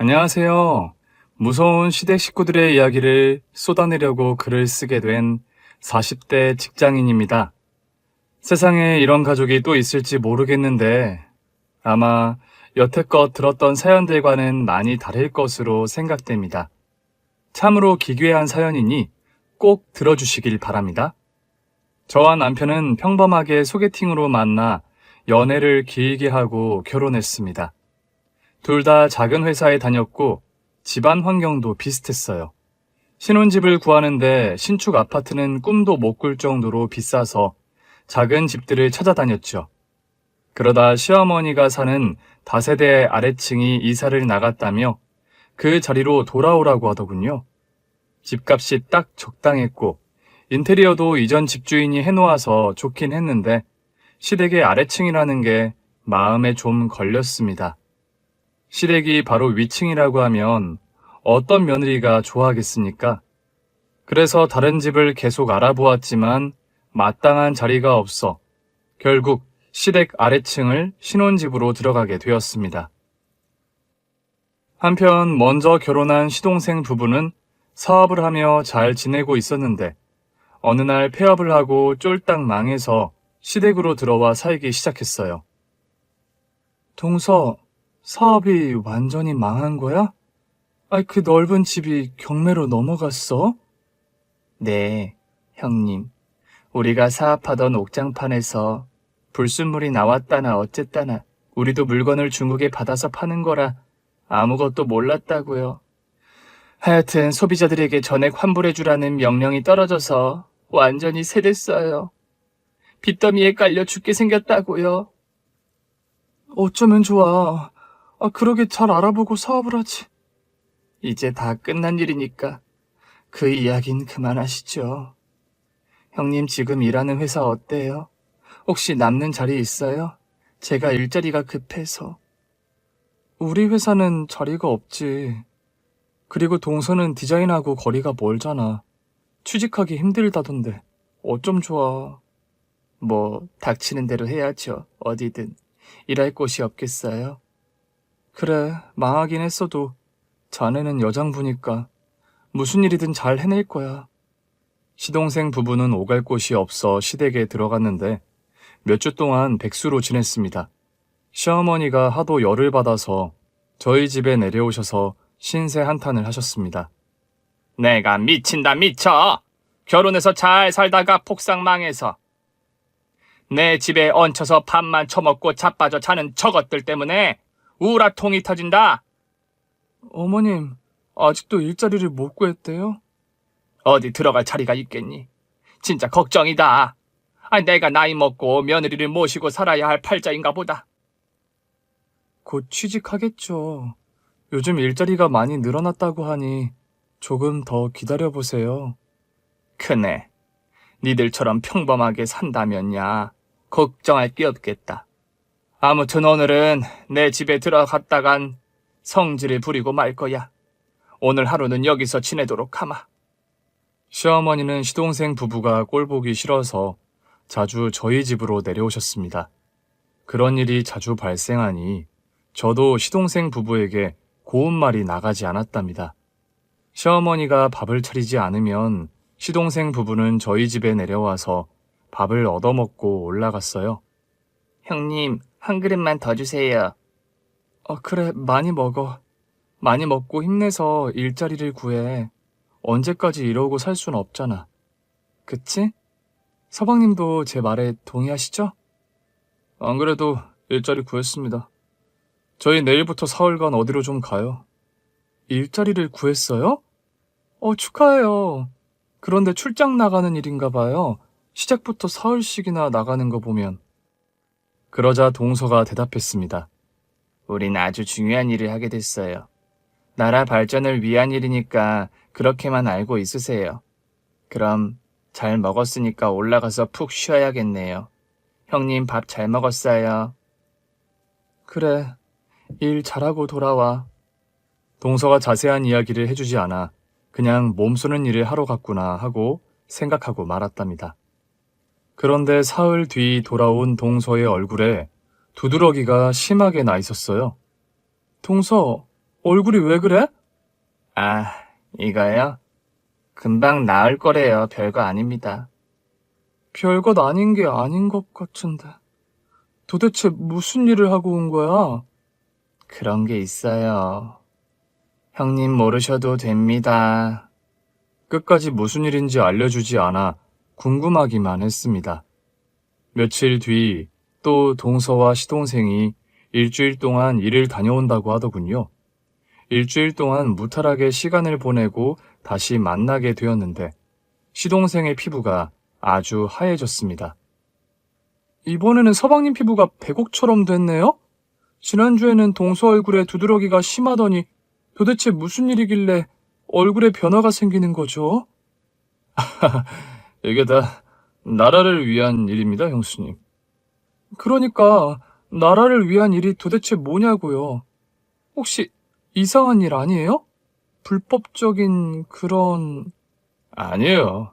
안녕하세요. 무서운 시댁 식구들의 이야기를 쏟아내려고 글을 쓰게 된 40대 직장인입니다. 세상에 이런 가족이 또 있을지 모르겠는데 아마 여태껏 들었던 사연들과는 많이 다를 것으로 생각됩니다. 참으로 기괴한 사연이니 꼭 들어주시길 바랍니다. 저와 남편은 평범하게 소개팅으로 만나 연애를 길게 하고 결혼했습니다. 둘 다 작은 회사에 다녔고 집안 환경도 비슷했어요. 신혼집을 구하는데 신축 아파트는 꿈도 못 꿀 정도로 비싸서 작은 집들을 찾아다녔죠. 그러다 시어머니가 사는 다세대 아래층이 이사를 나갔다며 그 자리로 돌아오라고 하더군요. 집값이 딱 적당했고 인테리어도 이전 집주인이 해놓아서 좋긴 했는데 시댁의 아래층이라는 게 마음에 좀 걸렸습니다. 시댁이 바로 위층이라고 하면 어떤 며느리가 좋아하겠습니까? 그래서 다른 집을 계속 알아보았지만 마땅한 자리가 없어 결국 시댁 아래층을 신혼집으로 들어가게 되었습니다. 한편 먼저 결혼한 시동생 부부는 사업을 하며 잘 지내고 있었는데 어느 날 폐업을 하고 쫄딱 망해서 시댁으로 들어와 살기 시작했어요. 동서, 사업이 완전히 망한 거야? 그 넓은 집이 경매로 넘어갔어? 네, 형님. 우리가 사업하던 옥장판에서 불순물이 나왔다나 어쨌다나 우리도 물건을 중국에 받아서 파는 거라 아무것도 몰랐다고요. 하여튼 소비자들에게 전액 환불해주라는 명령이 떨어져서 완전히 세댔어요. 빚더미에 깔려 죽게 생겼다고요. 어쩌면 좋아. 그러게 잘 알아보고 사업을 하지. 이제 다 끝난 일이니까 그 이야긴 그만하시죠. 형님 지금 일하는 회사 어때요? 혹시 남는 자리 있어요? 제가 일자리가 급해서. 우리 회사는 자리가 없지. 그리고 동서는 디자인하고 거리가 멀잖아. 취직하기 힘들다던데. 어쩜 좋아. 뭐 닥치는 대로 해야죠. 어디든. 일할 곳이 없겠어요? 그래, 망하긴 했어도 자네는 여장부니까 무슨 일이든 잘 해낼 거야. 시동생 부부는 오갈 곳이 없어 시댁에 들어갔는데 몇 주 동안 백수로 지냈습니다. 시어머니가 하도 열을 받아서 저희 집에 내려오셔서 신세 한탄을 하셨습니다. 내가 미친다 미쳐. 결혼해서 잘 살다가 폭삭 망해서 내 집에 얹혀서 밥만 처먹고 자빠져 자는 저것들 때문에 우라통이 터진다. 어머님, 아직도 일자리를 못 구했대요? 어디 들어갈 자리가 있겠니? 진짜 걱정이다. 내가 나이 먹고 며느리를 모시고 살아야 할 팔자인가 보다. 곧 취직하겠죠. 요즘 일자리가 많이 늘어났다고 하니 조금 더 기다려보세요. 크네. 니들처럼 평범하게 산다면야 걱정할 게 없겠다. 아무튼 오늘은 내 집에 들어갔다간 성질을 부리고 말 거야. 오늘 하루는 여기서 지내도록 하마. 시어머니는 시동생 부부가 꼴보기 싫어서 자주 저희 집으로 내려오셨습니다. 그런 일이 자주 발생하니 저도 시동생 부부에게 고운 말이 나가지 않았답니다. 시어머니가 밥을 차리지 않으면 시동생 부부는 저희 집에 내려와서 밥을 얻어먹고 올라갔어요. 형님, 한 그릇만 더 주세요. 그래, 많이 먹어. 많이 먹고 힘내서 일자리를 구해. 언제까지 이러고 살 순 없잖아. 그치? 서방님도 제 말에 동의하시죠? 안 그래도 일자리 구했습니다. 저희 내일부터 사흘간 어디로 좀 가요. 일자리를 구했어요? 축하해요. 그런데 출장 나가는 일인가 봐요. 시작부터 사흘씩이나 나가는 거 보면. 그러자 동서가 대답했습니다. 우린 아주 중요한 일을 하게 됐어요. 나라 발전을 위한 일이니까 그렇게만 알고 있으세요. 그럼 잘 먹었으니까 올라가서 푹 쉬어야겠네요. 형님 밥 잘 먹었어요. 그래, 일 잘하고 돌아와. 동서가 자세한 이야기를 해주지 않아 그냥 몸 쓰는 일을 하러 갔구나 하고 생각하고 말았답니다. 그런데 사흘 뒤 돌아온 동서의 얼굴에 두드러기가 심하게 나 있었어요. 동서, 얼굴이 왜 그래? 아, 이거요? 금방 나을 거래요. 별거 아닙니다. 별것 아닌 게 아닌 것 같은데. 도대체 무슨 일을 하고 온 거야? 그런 게 있어요. 형님 모르셔도 됩니다. 끝까지 무슨 일인지 알려주지 않아 궁금하기만 했습니다. 며칠 뒤 또 동서와 시동생이 일주일 동안 일을 다녀온다고 하더군요. 일주일 동안 무탈하게 시간을 보내고 다시 만나게 되었는데 시동생의 피부가 아주 하얘졌습니다. 이번에는 서방님 피부가 백옥처럼 됐네요? 지난주에는 동서 얼굴에 두드러기가 심하더니 도대체 무슨 일이길래 얼굴에 변화가 생기는 거죠? 이게 다 나라를 위한 일입니다, 형수님. 그러니까 나라를 위한 일이 도대체 뭐냐고요? 혹시 이상한 일 아니에요? 불법적인 그런... 아니에요.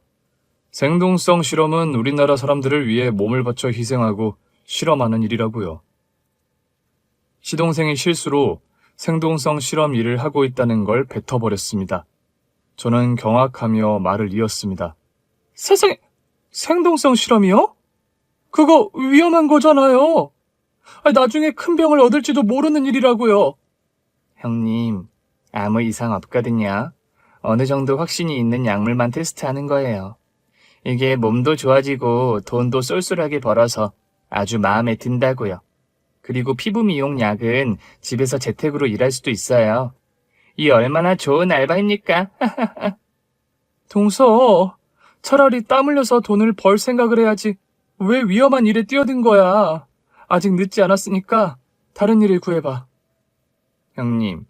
생동성 실험은 우리나라 사람들을 위해 몸을 바쳐 희생하고 실험하는 일이라고요. 시동생이 실수로 생동성 실험 일을 하고 있다는 걸 뱉어버렸습니다. 저는 경악하며 말을 이었습니다. 세상에, 생동성 실험이요? 그거 위험한 거잖아요. 나중에 큰 병을 얻을지도 모르는 일이라고요. 형님, 아무 이상 없거든요. 어느 정도 확신이 있는 약물만 테스트하는 거예요. 이게 몸도 좋아지고 돈도 쏠쏠하게 벌어서 아주 마음에 든다고요. 그리고 피부 미용 약은 집에서 재택으로 일할 수도 있어요. 이 얼마나 좋은 알바입니까? 동서, 차라리 땀 흘려서 돈을 벌 생각을 해야지. 왜 위험한 일에 뛰어든 거야? 아직 늦지 않았으니까 다른 일을 구해봐. 형님,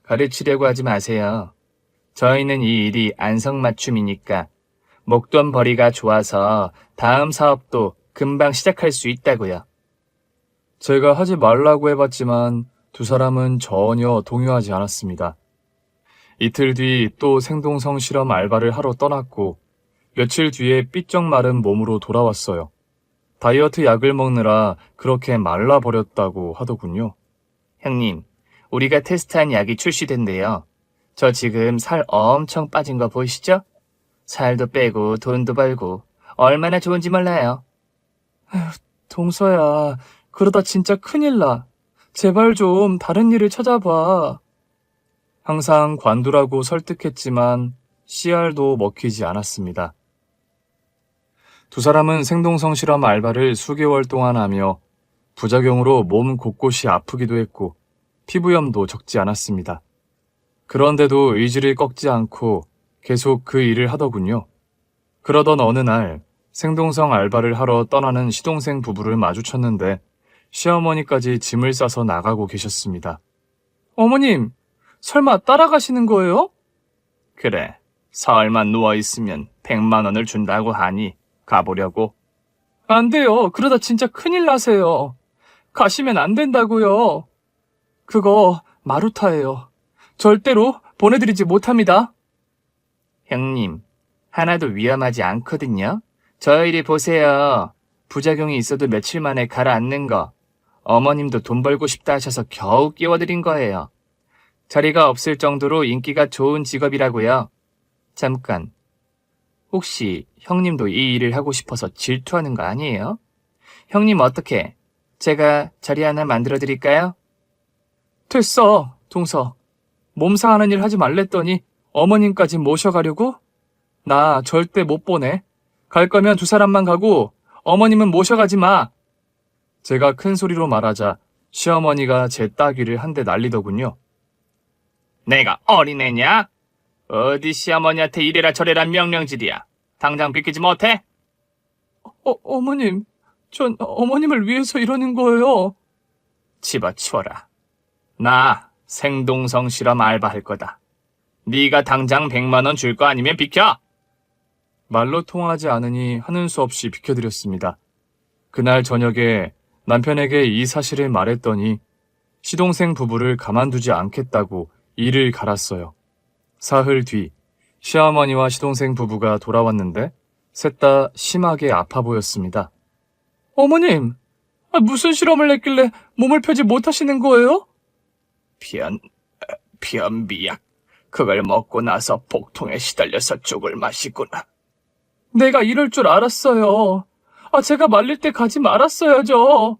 가르치려고 하지 마세요. 저희는 이 일이 안성맞춤이니까 목돈벌이가 좋아서 다음 사업도 금방 시작할 수 있다고요. 제가 하지 말라고 해봤지만 두 사람은 전혀 동요하지 않았습니다. 이틀 뒤 또 생동성 실험 알바를 하러 떠났고 며칠 뒤에 삐쩍 마른 몸으로 돌아왔어요. 다이어트 약을 먹느라 그렇게 말라버렸다고 하더군요. 형님, 우리가 테스트한 약이 출시된대요. 저 지금 살 엄청 빠진 거 보이시죠? 살도 빼고 돈도 벌고 얼마나 좋은지 몰라요. 동서야, 그러다 진짜 큰일 나. 제발 좀 다른 일을 찾아봐. 항상 관두라고 설득했지만 씨알도 먹히지 않았습니다. 두 사람은 생동성 실험 알바를 수개월 동안 하며 부작용으로 몸 곳곳이 아프기도 했고 피부염도 적지 않았습니다. 그런데도 의지를 꺾지 않고 계속 그 일을 하더군요. 그러던 어느 날 생동성 알바를 하러 떠나는 시동생 부부를 마주쳤는데 시어머니까지 짐을 싸서 나가고 계셨습니다. 어머님, 설마 따라가시는 거예요? 그래, 사흘만 누워있으면 100만 원을 준다고 하니 가보려고. 안 돼요. 그러다 진짜 큰일 나세요. 가시면 안 된다고요. 그거 마루타예요. 절대로 보내드리지 못합니다. 형님, 하나도 위험하지 않거든요. 저 이리 보세요. 부작용이 있어도 며칠 만에 가라앉는 거. 어머님도 돈 벌고 싶다 하셔서 겨우 끼워드린 거예요. 자리가 없을 정도로 인기가 좋은 직업이라고요. 잠깐, 혹시 형님도 이 일을 하고 싶어서 질투하는 거 아니에요? 형님 어떻게? 제가 자리 하나 만들어 드릴까요? 됐어, 동서. 몸상하는 일 하지 말랬더니 어머님까지 모셔가려고? 나 절대 못 보내. 갈 거면 두 사람만 가고 어머님은 모셔가지 마. 제가 큰 소리로 말하자 시어머니가 제 따귀를 한 대 날리더군요. 내가 어린애냐? 어디 시어머니한테 이래라 저래라 명령질이야. 당장 비키지 못해? 어머님, 전 어머님을 위해서 이러는 거예요. 집어치워라. 나 생동성 실험 알바할 거다. 네가 당장 100만 원 줄 거 아니면 비켜. 말로 통하지 않으니 하는 수 없이 비켜드렸습니다. 그날 저녁에 남편에게 이 사실을 말했더니 시동생 부부를 가만두지 않겠다고 일을 갈았어요. 사흘 뒤 시어머니와 시동생 부부가 돌아왔는데 셋 다 심하게 아파 보였습니다. 어머님, 무슨 실험을 했길래 몸을 펴지 못하시는 거예요? 변비약. 그걸 먹고 나서 복통에 시달려서 죽을 맛이구나. 내가 이럴 줄 알았어요. 제가 말릴 때 가지 말았어야죠.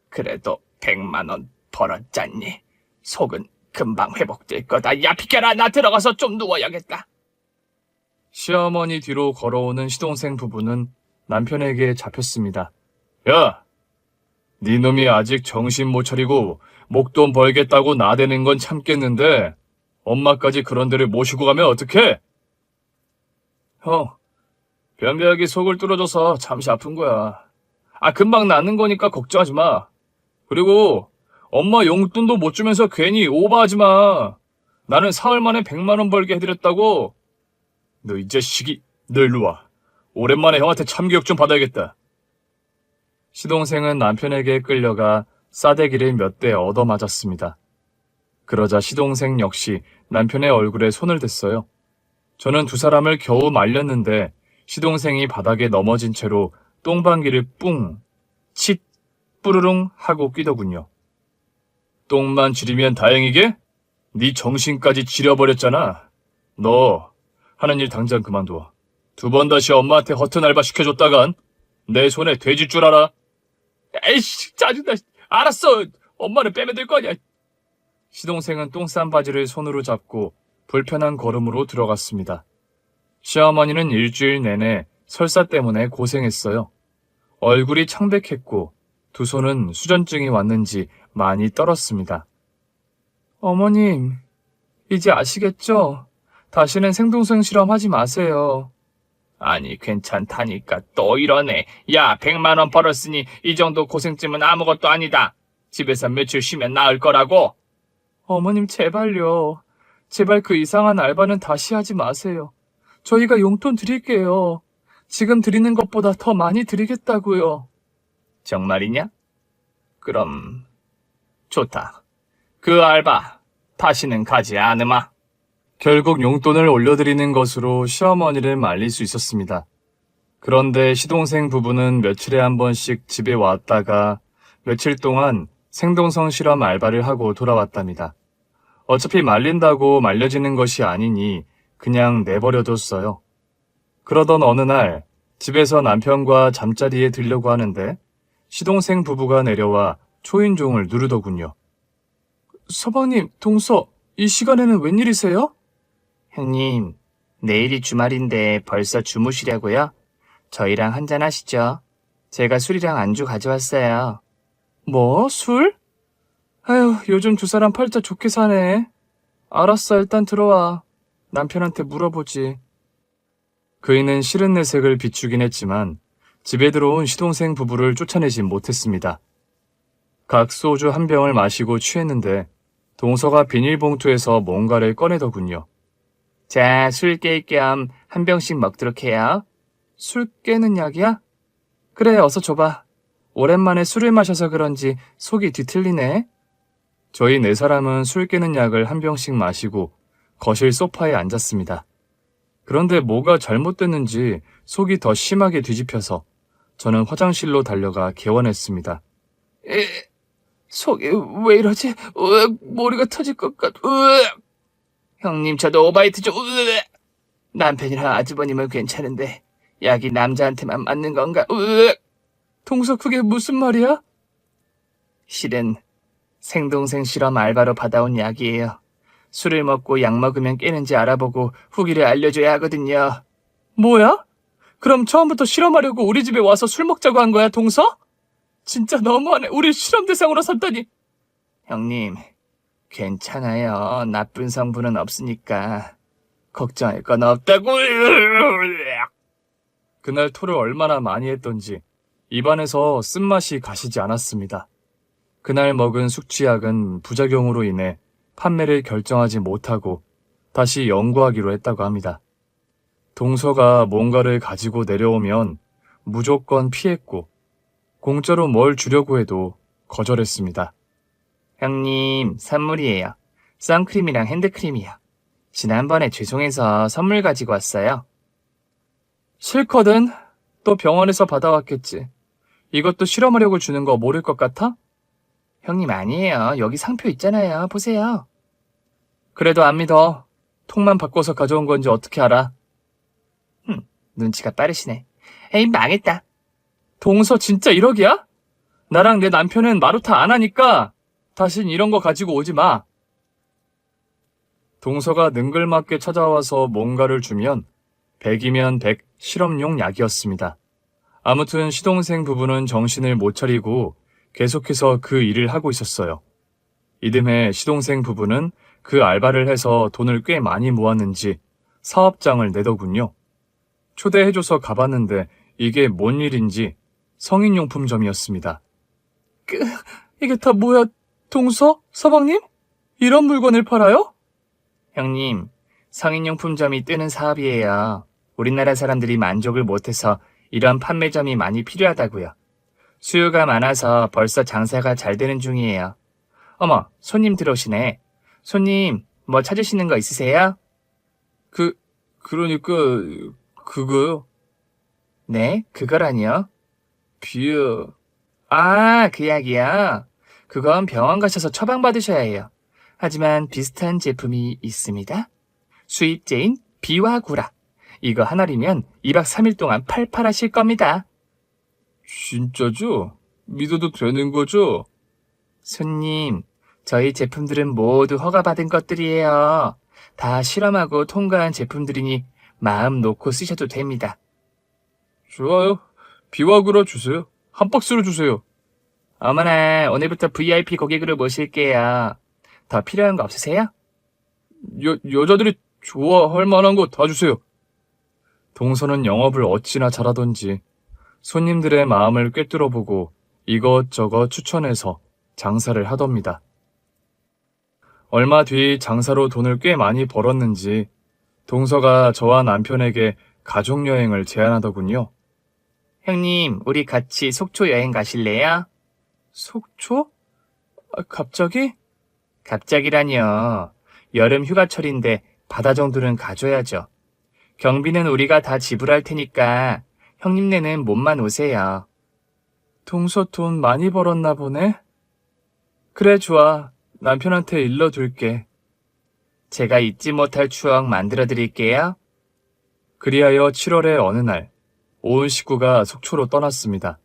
그래도 100만 원 벌었잖니. 속은 금방 회복될 거다. 야, 비켜라. 나 들어가서 좀 누워야겠다. 시어머니 뒤로 걸어오는 시동생 부부는 남편에게 잡혔습니다. 야, 네 놈이 아직 정신 못 차리고 목돈 벌겠다고 나대는 건 참겠는데 엄마까지 그런 데를 모시고 가면 어떡해? 형, 변비약이 속을 뚫어줘서 잠시 아픈 거야. 금방 낫는 거니까 걱정하지 마. 그리고 엄마 용돈도 못 주면서 괜히 오버하지 마. 나는 사흘 만에 100만 원 벌게 해드렸다고. 너 이 자식이, 너 일로 와. 오랜만에 형한테 참교육 좀 받아야겠다. 시동생은 남편에게 끌려가 싸대기를 몇 대 얻어맞았습니다. 그러자 시동생 역시 남편의 얼굴에 손을 댔어요. 저는 두 사람을 겨우 말렸는데 시동생이 바닥에 넘어진 채로 똥방귀를 뿡, 칫, 뿌르릉 하고 끼더군요. 똥만 지리면 다행이게? 네 정신까지 지려버렸잖아. 너 하는 일 당장 그만둬. 2번 다시 엄마한테 허튼 알바 시켜줬다간 내 손에 돼질 줄 알아. 에이씨, 짜증나. 알았어. 엄마는 빼면 될 거 아니야. 시동생은 똥 싼 바지를 손으로 잡고 불편한 걸음으로 들어갔습니다. 시어머니는 일주일 내내 설사 때문에 고생했어요. 얼굴이 창백했고 두 손은 수전증이 왔는지 많이 떨었습니다. 어머님, 이제 아시겠죠? 다시는 생동생 실험하지 마세요. 아니, 괜찮다니까 또 이러네. 야, 100만 원 벌었으니 이 정도 고생쯤은 아무것도 아니다. 집에서 며칠 쉬면 나을 거라고. 어머님, 제발요. 제발 그 이상한 알바는 다시 하지 마세요. 저희가 용돈 드릴게요. 지금 드리는 것보다 더 많이 드리겠다고요. 정말이냐? 그럼 좋다. 그 알바 다시는 가지 않으마. 결국 용돈을 올려드리는 것으로 시어머니를 말릴 수 있었습니다. 그런데 시동생 부부는 며칠에 한 번씩 집에 왔다가 며칠 동안 생동성 실험 알바를 하고 돌아왔답니다. 어차피 말린다고 말려지는 것이 아니니 그냥 내버려뒀어요. 그러던 어느 날 집에서 남편과 잠자리에 들려고 하는데 시동생 부부가 내려와 초인종을 누르더군요. 서방님, 동서, 이 시간에는 웬일이세요? 형님, 내일이 주말인데 벌써 주무시려고요? 저희랑 한잔 하시죠. 제가 술이랑 안주 가져왔어요. 뭐? 술? 아휴, 요즘 두 사람 팔자 좋게 사네. 알았어, 일단 들어와. 남편한테 물어보지. 그이는 싫은 내색을 비추긴 했지만 집에 들어온 시동생 부부를 쫓아내진 못했습니다. 각 소주 한 병을 마시고 취했는데 동서가 비닐봉투에서 뭔가를 꺼내더군요. 자, 술 깰 겸 한 병씩 먹도록 해요. 술 깨는 약이야? 그래, 어서 줘봐. 오랜만에 술을 마셔서 그런지 속이 뒤틀리네. 저희 4사람은 술 깨는 약을 한 병씩 마시고 거실 소파에 앉았습니다. 그런데 뭐가 잘못됐는지 속이 더 심하게 뒤집혀서 저는 화장실로 달려가 개원했습니다. 속이 왜 이러지? 머리가 터질 것 같... 형님, 저도 오바이트 좀... 남편이랑 아주버님은 괜찮은데 약이 남자한테만 맞는 건가? 동서, 그게 무슨 말이야? 실은 생동생 실험 알바로 받아온 약이에요. 술을 먹고 약 먹으면 깨는지 알아보고 후기를 알려줘야 하거든요. 뭐야? 그럼 처음부터 실험하려고 우리 집에 와서 술 먹자고 한 거야, 동서? 진짜 너무하네. 우리 실험 대상으로 삼다니. 형님, 괜찮아요. 나쁜 성분은 없으니까 걱정할 건 없다고. 그날 토를 얼마나 많이 했던지 입안에서 쓴맛이 가시지 않았습니다. 그날 먹은 숙취약은 부작용으로 인해 판매를 결정하지 못하고 다시 연구하기로 했다고 합니다. 동서가 뭔가를 가지고 내려오면 무조건 피했고 공짜로 뭘 주려고 해도 거절했습니다. 형님, 선물이에요. 선크림이랑 핸드크림이요. 지난번에 죄송해서 선물 가지고 왔어요. 싫거든. 또 병원에서 받아왔겠지. 이것도 실험하려고 주는 거 모를 것 같아? 형님, 아니에요. 여기 상표 있잖아요. 보세요. 그래도 안 믿어. 통만 바꿔서 가져온 건지 어떻게 알아? 눈치가 빠르시네. 에이, 망했다. 동서 진짜 1억이야? 나랑 내 남편은 마루타 안 하니까 다신 이런 거 가지고 오지 마. 동서가 능글맞게 찾아와서 뭔가를 주면 100이면 100 실험용 약이었습니다. 아무튼 시동생 부부는 정신을 못 차리고 계속해서 그 일을 하고 있었어요. 이듬해 시동생 부부는 그 알바를 해서 돈을 꽤 많이 모았는지 사업장을 내더군요. 초대해줘서 가봤는데 이게 뭔 일인지 성인용품점이었습니다. 이게 다 뭐야, 동서? 서방님? 이런 물건을 팔아요? 형님, 성인용품점이 뜨는 사업이에요. 우리나라 사람들이 만족을 못해서 이런 판매점이 많이 필요하다고요. 수요가 많아서 벌써 장사가 잘 되는 중이에요. 어머, 손님 들어오시네. 손님, 뭐 찾으시는 거 있으세요? 그러니까, 그거요? 네, 그거라니요? 비어. 아, 그 약이요? 그건 병원 가셔서 처방받으셔야 해요. 하지만 비슷한 제품이 있습니다. 수입제인 비와구라. 이거 하나리면 2박 3일 동안 팔팔하실 겁니다. 진짜죠? 믿어도 되는 거죠? 손님, 저희 제품들은 모두 허가받은 것들이에요. 다 실험하고 통과한 제품들이니 마음 놓고 쓰셔도 됩니다. 좋아요. 비와구라 주세요. 한 박스로 주세요. 어머나, 오늘부터 VIP 고객으로 모실게요. 더 필요한 거 없으세요? 여자들이 좋아할 만한 거 다 주세요. 동서는 영업을 어찌나 잘하던지 손님들의 마음을 꿰뚫어보고 이것저것 추천해서 장사를 하답니다. 얼마 뒤 장사로 돈을 꽤 많이 벌었는지 동서가 저와 남편에게 가족여행을 제안하더군요. 형님, 우리 같이 속초 여행 가실래요? 속초? 갑자기? 갑자기라뇨. 여름 휴가철인데 바다 정도는 가줘야죠. 경비는 우리가 다 지불할 테니까 형님네는 몸만 오세요. 동서 돈 많이 벌었나 보네? 그래, 좋아. 남편한테 일러둘게. 제가 잊지 못할 추억 만들어 드릴게요. 그리하여 7월의 어느 날, 온 식구가 속초로 떠났습니다.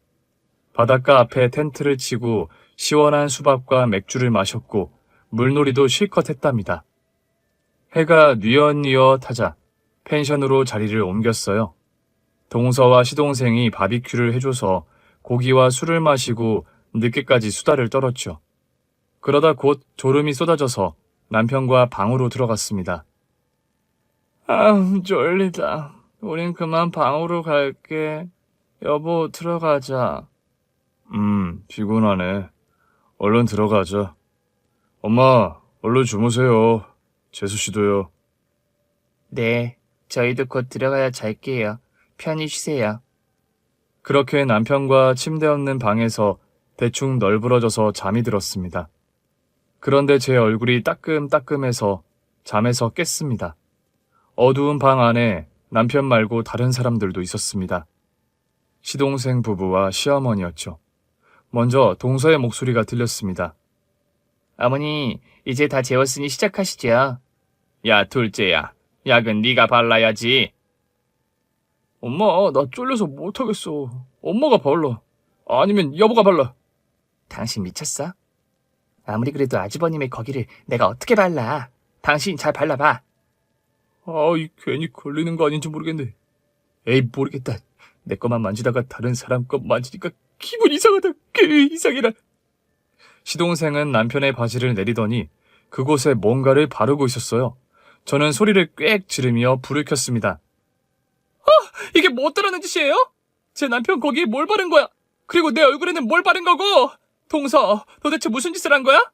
바닷가 앞에 텐트를 치고 시원한 수박과 맥주를 마셨고 물놀이도 실컷 했답니다. 해가 뉘엿뉘엿하자 펜션으로 자리를 옮겼어요. 동서와 시동생이 바비큐를 해줘서 고기와 술을 마시고 늦게까지 수다를 떨었죠. 그러다 곧 졸음이 쏟아져서 남편과 방으로 들어갔습니다. 졸리다. 우린 그만 방으로 갈게. 여보, 들어가자. 피곤하네. 얼른 들어가자. 엄마, 얼른 주무세요. 재수 씨도요. 네, 저희도 곧 들어가야 잘게요. 편히 쉬세요. 그렇게 남편과 침대 없는 방에서 대충 널브러져서 잠이 들었습니다. 그런데 제 얼굴이 따끔따끔해서 잠에서 깼습니다. 어두운 방 안에 남편 말고 다른 사람들도 있었습니다. 시동생 부부와 시어머니였죠. 먼저 동서의 목소리가 들렸습니다. 어머니, 이제 다 재웠으니 시작하시죠. 야, 둘째야. 약은 네가 발라야지. 엄마, 나 쫄려서 못하겠어. 엄마가 발라. 아니면 여보가 발라. 당신 미쳤어? 아무리 그래도 아주버님의 거기를 내가 어떻게 발라. 당신 잘 발라봐. 괜히 걸리는 거 아닌지 모르겠네. 에이, 모르겠다. 내 거만 만지다가 다른 사람 거 만지니까 기분 이상하다. 이상해라. 시동생은 남편의 바지를 내리더니 그곳에 뭔가를 바르고 있었어요. 저는 소리를 꽥 지르며 불을 켰습니다. 이게 뭐 어떠라는 짓이에요? 제 남편 거기에 뭘 바른 거야? 그리고 내 얼굴에는 뭘 바른 거고? 동서, 도대체 무슨 짓을 한 거야?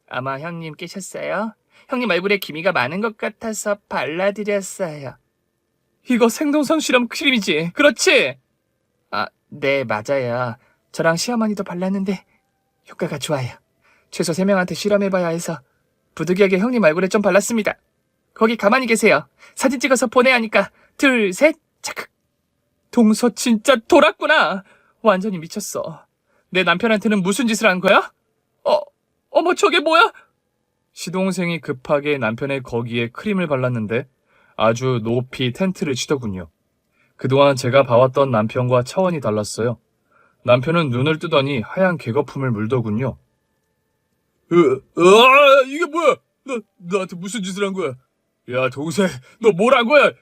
아마 형님 깨셨어요? 형님 얼굴에 기미가 많은 것 같아서 발라드렸어요. 이거 생동선 실험 크림이지, 그렇지? 네, 맞아요. 저랑 시어머니도 발랐는데 효과가 좋아요. 최소 3명한테 실험해봐야 해서 부득이하게 형님 얼굴에 좀 발랐습니다. 거기 가만히 계세요. 사진 찍어서 보내야 하니까. 둘, 셋, 차크. 동서 진짜 돌았구나. 완전히 미쳤어. 내 남편한테는 무슨 짓을 한 거야? 어머, 저게 뭐야? 시동생이 급하게 남편의 거기에 크림을 발랐는데 아주 높이 텐트를 치더군요. 그동안 제가 봐왔던 남편과 차원이 달랐어요. 남편은 눈을 뜨더니 하얀 개거품을 물더군요. 이게 뭐야? 나한테 무슨 짓을 한 거야? 야, 동생, 너 뭘 한 거야?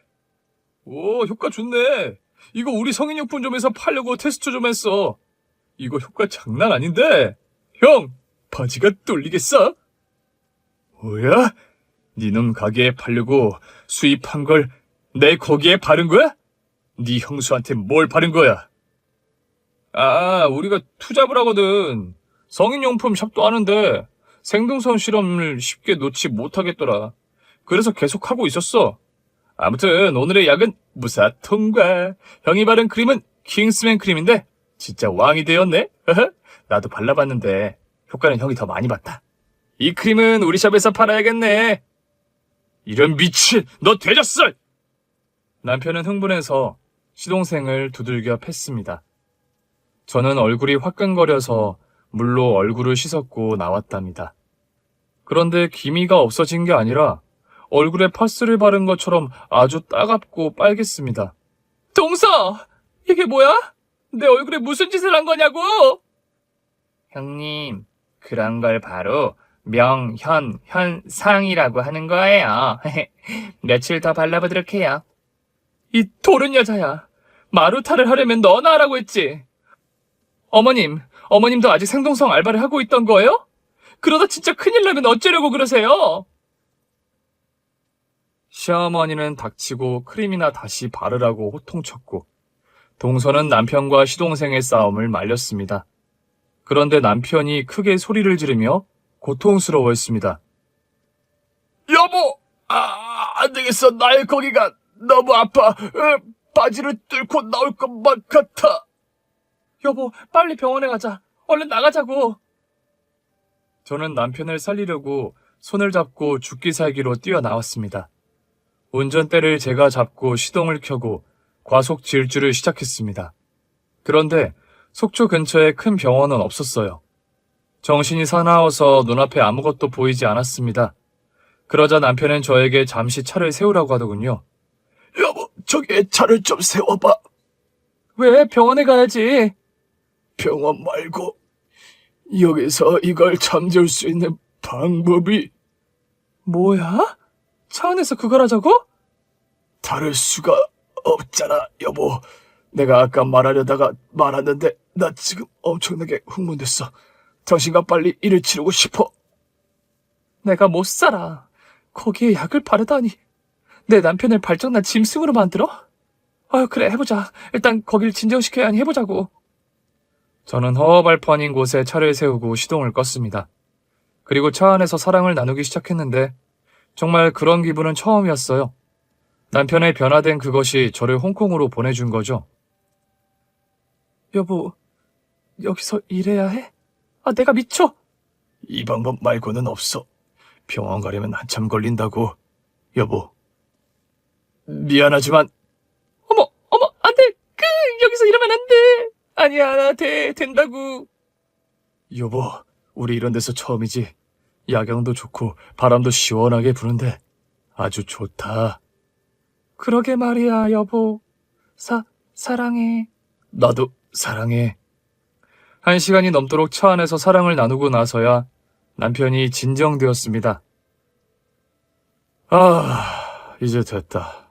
오, 효과 좋네. 이거 우리 성인용품점에서 팔려고 테스트 좀 했어. 이거 효과 장난 아닌데? 형, 바지가 뚫리겠어? 뭐야? 니놈 가게에 팔려고 수입한 걸 내 거기에 바른 거야? 네 형수한테 뭘 바른 거야? 우리가 투잡을 하거든. 성인용품 샵도 하는데 생동선 실험을 쉽게 놓지 못하겠더라. 그래서 계속 하고 있었어. 아무튼 오늘의 약은 무사 통과. 형이 바른 크림은 킹스맨 크림인데 진짜 왕이 되었네. 나도 발라봤는데 효과는 형이 더 많이 봤다. 이 크림은 우리 샵에서 팔아야겠네. 이런 미친, 너 되졌어! 남편은 흥분해서 시동생을 두들겨 팼습니다. 저는 얼굴이 화끈거려서 물로 얼굴을 씻었고 나왔답니다. 그런데 기미가 없어진 게 아니라 얼굴에 파스를 바른 것처럼 아주 따갑고 빨갰습니다. 동서! 이게 뭐야? 내 얼굴에 무슨 짓을 한 거냐고! 형님, 그런 걸 바로 명현현상이라고 하는 거예요. 며칠 더 발라보도록 해요. 이 도른 여자야. 마루타를 하려면 너나 하라고 했지. 어머님도 아직 생동성 알바를 하고 있던 거예요? 그러다 진짜 큰일 나면 어쩌려고 그러세요? 시어머니는 닥치고 크림이나 다시 바르라고 호통쳤고 동서는 남편과 시동생의 싸움을 말렸습니다. 그런데 남편이 크게 소리를 지르며 고통스러워했습니다. 여보! 안 되겠어. 나의 거기가 너무 아파. 바지를 뚫고 나올 것만 같아. 여보, 빨리 병원에 가자. 얼른 나가자고. 저는 남편을 살리려고 손을 잡고 죽기 살기로 뛰어나왔습니다. 운전대를 제가 잡고 시동을 켜고 과속 질주를 시작했습니다. 그런데 속초 근처에 큰 병원은 없었어요. 정신이 사나워서 눈앞에 아무것도 보이지 않았습니다. 그러자 남편은 저에게 잠시 차를 세우라고 하더군요. 여보, 저기에 차를 좀 세워봐. 왜? 병원에 가야지. 병원 말고 여기서 이걸 잠재울 수 있는 방법이. 뭐야? 차 안에서 그걸 하자고? 다를 수가 없잖아, 여보. 내가 아까 말하려다가 말았는데 나 지금 엄청나게 흥분됐어. 당신과 빨리 일을 치르고 싶어. 내가 못 살아. 거기에 약을 바르다니. 내 남편을 발정난 짐승으로 만들어? 그래, 해보자. 일단 거길 진정시켜야 하니 해보자고. 저는 허허발포 아닌 곳에 차를 세우고 시동을 껐습니다. 그리고 차 안에서 사랑을 나누기 시작했는데 정말 그런 기분은 처음이었어요. 남편의 변화된 그것이 저를 홍콩으로 보내준 거죠. 여보, 여기서 일해야 해? 내가 미쳐. 이 방법 말고는 없어. 병원 가려면 한참 걸린다고. 여보. 미안하지만. 어머, 안 돼. 여기서 이러면 안 돼. 아니야, 된다고. 여보, 우리 이런 데서 처음이지. 야경도 좋고 바람도 시원하게 부는데 아주 좋다. 그러게 말이야, 여보. 사랑해. 나도 사랑해. 1시간이 넘도록 차 안에서 사랑을 나누고 나서야 남편이 진정되었습니다. 이제 됐다.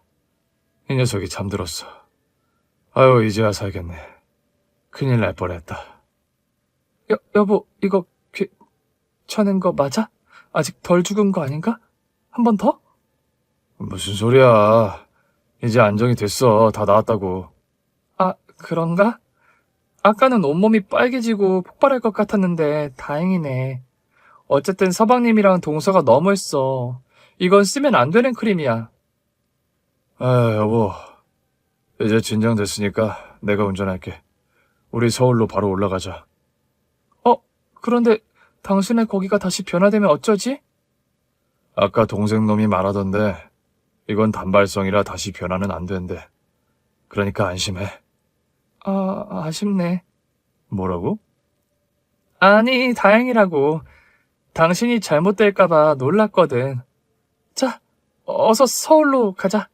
이 녀석이 잠들었어. 이제야 살겠네. 큰일 날 뻔했다. 여보, 이거 괜찮은 거 맞아? 아직 덜 죽은 거 아닌가? 한 번 더? 무슨 소리야. 이제 안정이 됐어. 다 나았다고. 그런가? 아까는 온몸이 빨개지고 폭발할 것 같았는데 다행이네. 어쨌든 서방님이랑 동서가 너무했어. 이건 쓰면 안 되는 크림이야. 여보. 이제 진정됐으니까 내가 운전할게. 우리 서울로 바로 올라가자. 그런데 당신의 거기가 다시 변화되면 어쩌지? 아까 동생 놈이 말하던데 이건 단발성이라 다시 변화는 안 된대. 그러니까 안심해. 아쉽네. 뭐라고? 아니, 다행이라고. 당신이 잘못될까봐 놀랐거든. 자, 어서 서울로 가자.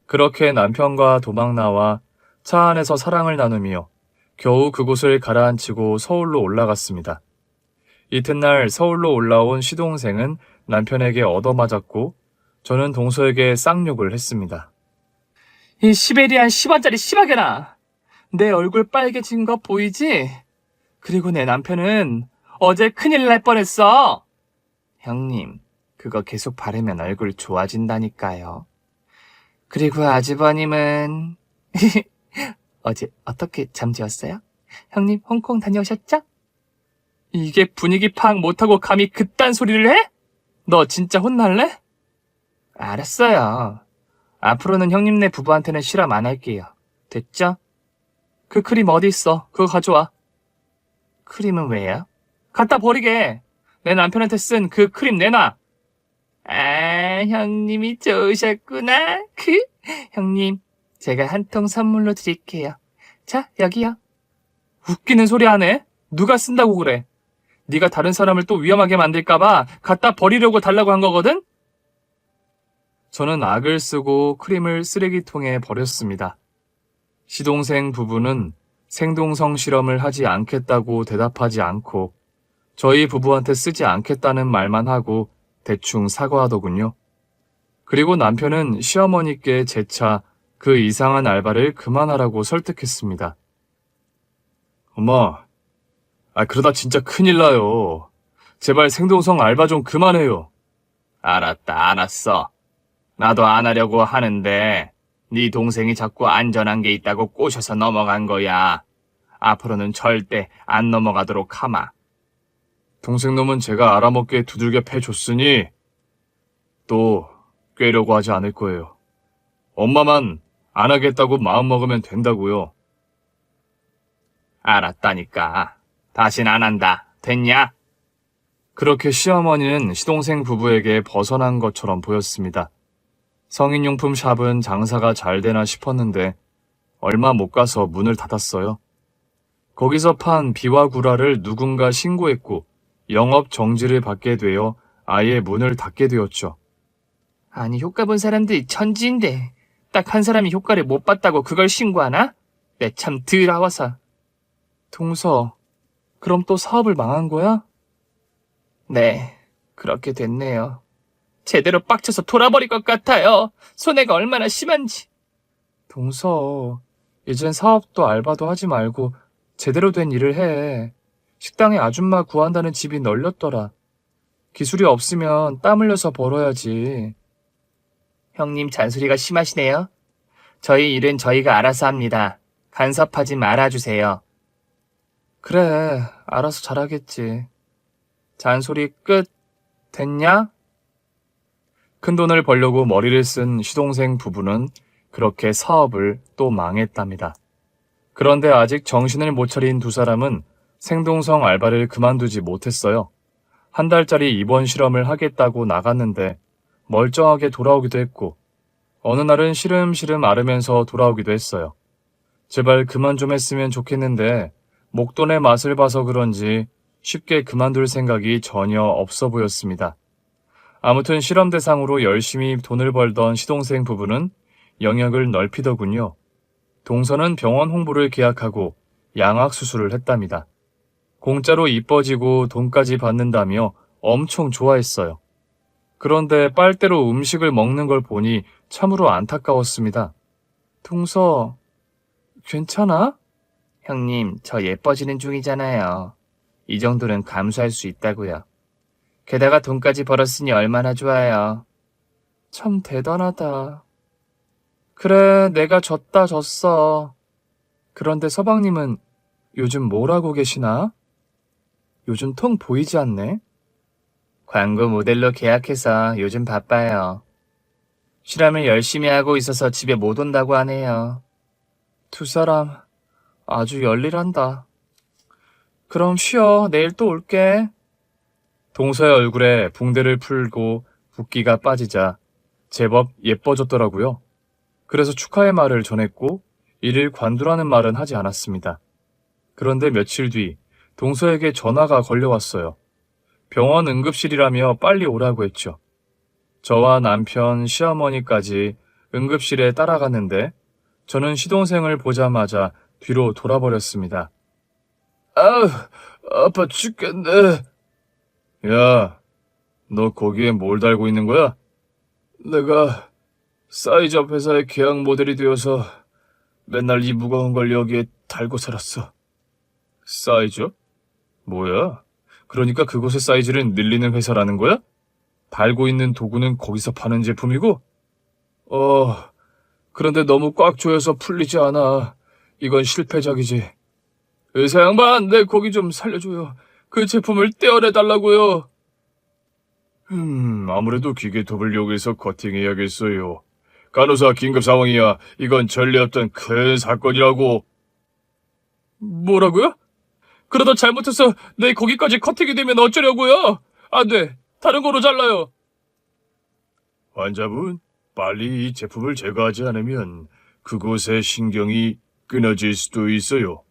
그렇게 남편과 도망 나와 차 안에서 사랑을 나누며 겨우 그곳을 가라앉히고 서울로 올라갔습니다. 이튿날 서울로 올라온 시동생은 남편에게 얻어맞았고 저는 동서에게 쌍욕을 했습니다. 이 시베리안 10원짜리 시바견아! 내 얼굴 빨개진 거 보이지? 그리고 내 남편은 어제 큰일 날 뻔했어! 형님, 그거 계속 바르면 얼굴 좋아진다니까요. 그리고 아주버님은 어제 어떻게 잠재웠어요? 형님 홍콩 다녀오셨죠? 이게 분위기 파악 못하고 감히 그딴 소리를 해? 너 진짜 혼날래? 알았어요. 앞으로는 형님네 부부한테는 실험 안 할게요. 됐죠? 그 크림 어디 있어? 그거 가져와. 크림은 왜요? 갖다 버리게. 내 남편한테 쓴 그 크림 내놔. 아, 형님이 좋으셨구나. 형님, 제가 한 통 선물로 드릴게요. 자, 여기요. 웃기는 소리 하네. 누가 쓴다고 그래? 네가 다른 사람을 또 위험하게 만들까봐 갖다 버리려고 달라고 한 거거든? 저는 악을 쓰고 크림을 쓰레기통에 버렸습니다. 시동생 부부는 생동성 실험을 하지 않겠다고 대답하지 않고 저희 부부한테 쓰지 않겠다는 말만 하고 대충 사과하더군요. 그리고 남편은 시어머니께 재차 그 이상한 알바를 그만하라고 설득했습니다. 엄마, 그러다 진짜 큰일 나요. 제발 생동성 알바 좀 그만해요. 알았어. 나도 안 하려고 하는데 네 동생이 자꾸 안전한 게 있다고 꼬셔서 넘어간 거야. 앞으로는 절대 안 넘어가도록 하마. 동생 놈은 제가 알아먹게 두들겨 패줬으니 또 꿰려고 하지 않을 거예요. 엄마만 안 하겠다고 마음먹으면 된다고요. 알았다니까. 다신 안 한다. 됐냐? 그렇게 시어머니는 시동생 부부에게 벗어난 것처럼 보였습니다. 성인용품 샵은 장사가 잘 되나 싶었는데 얼마 못 가서 문을 닫았어요. 거기서 판 비와 구라를 누군가 신고했고 영업 정지를 받게 되어 아예 문을 닫게 되었죠. 아니, 효과 본 사람들이 천지인데 딱 한 사람이 효과를 못 봤다고 그걸 신고하나? 내 참 더러워서. 동서, 그럼 또 사업을 망한 거야? 네, 그렇게 됐네요. 제대로 빡쳐서 돌아버릴 것 같아요. 손해가 얼마나 심한지. 동서, 이젠 사업도 알바도 하지 말고 제대로 된 일을 해. 식당에 아줌마 구한다는 집이 널렸더라. 기술이 없으면 땀 흘려서 벌어야지. 형님 잔소리가 심하시네요. 저희 일은 저희가 알아서 합니다. 간섭하지 말아주세요. 그래, 알아서 잘하겠지. 잔소리 끝. 됐냐? 큰돈을 벌려고 머리를 쓴 시동생 부부는 그렇게 사업을 또 망했답니다. 그런데 아직 정신을 못 차린 두 사람은 생동성 알바를 그만두지 못했어요. 한 달짜리 입원 실험을 하겠다고 나갔는데 멀쩡하게 돌아오기도 했고 어느 날은 시름시름 앓으면서 돌아오기도 했어요. 제발 그만 좀 했으면 좋겠는데 목돈의 맛을 봐서 그런지 쉽게 그만둘 생각이 전혀 없어 보였습니다. 아무튼 실험 대상으로 열심히 돈을 벌던 시동생 부부는 영역을 넓히더군요. 동서는 병원 홍보를 계약하고 양악 수술을 했답니다. 공짜로 이뻐지고 돈까지 받는다며 엄청 좋아했어요. 그런데 빨대로 음식을 먹는 걸 보니 참으로 안타까웠습니다. 동서, 괜찮아? 형님, 저 예뻐지는 중이잖아요. 이 정도는 감수할 수 있다고요. 게다가 돈까지 벌었으니 얼마나 좋아요. 참 대단하다. 그래, 내가 졌어. 그런데 서방님은 요즘 뭘 하고 계시나? 요즘 통 보이지 않네? 광고 모델로 계약해서 요즘 바빠요. 실험을 열심히 하고 있어서 집에 못 온다고 하네요. 두 사람 아주 열일한다. 그럼 쉬어. 내일 또 올게. 동서의 얼굴에 붕대를 풀고 붓기가 빠지자 제법 예뻐졌더라고요. 그래서 축하의 말을 전했고 이를 관두라는 말은 하지 않았습니다. 그런데 며칠 뒤 동서에게 전화가 걸려왔어요. 병원 응급실이라며 빨리 오라고 했죠. 저와 남편, 시어머니까지 응급실에 따라갔는데 저는 시동생을 보자마자 뒤로 돌아버렸습니다. 아우, 아파 죽겠네. 야, 너 거기에 뭘 달고 있는 거야? 내가 사이즈업 회사의 계약 모델이 되어서 맨날 이 무거운 걸 여기에 달고 살았어. 사이즈업? 뭐야? 그러니까 그곳의 사이즈를 늘리는 회사라는 거야? 달고 있는 도구는 거기서 파는 제품이고? 그런데 너무 꽉 조여서 풀리지 않아. 이건 실패작이지. 의사 양반, 내 고기 좀 살려줘요. 그 제품을 떼어내달라고요. 아무래도 기계톱을 이용해서 커팅해야겠어요. 간호사 긴급 상황이야. 이건 전례 없던 큰 사건이라고. 뭐라고요? 그러다 잘못해서 내 고기까지 커팅이 되면 어쩌려고요? 안 돼. 다른 거로 잘라요. 환자분, 빨리 이 제품을 제거하지 않으면 그곳의 신경이 끊어질 수도 있어요.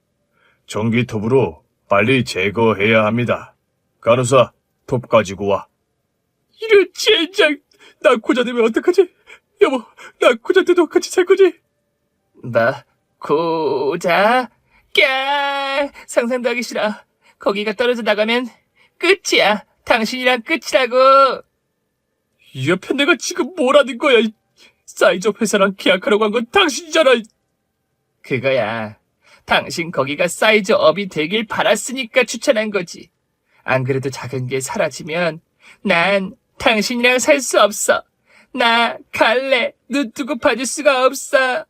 전기톱으로 빨리 제거해야 합니다. 간호사, 톱 가지고 와. 이런 젠장! 나 고자 되면 어떡하지? 여보, 나 고자 때도 같이 살 거지? 나 고자? 까! 상상도 하기 싫어. 거기가 떨어져 나가면 끝이야. 당신이랑 끝이라고. 이 옆에 내가 지금 뭐라는 거야? 사이즈업 회사랑 계약하려고 한 건 당신이잖아. 그거야. 당신 거기가 사이즈업이 되길 바랐으니까 추천한 거지. 안 그래도 작은 게 사라지면 난 당신이랑 살 수 없어. 나 갈래. 눈 뜨고 봐줄 수가 없어.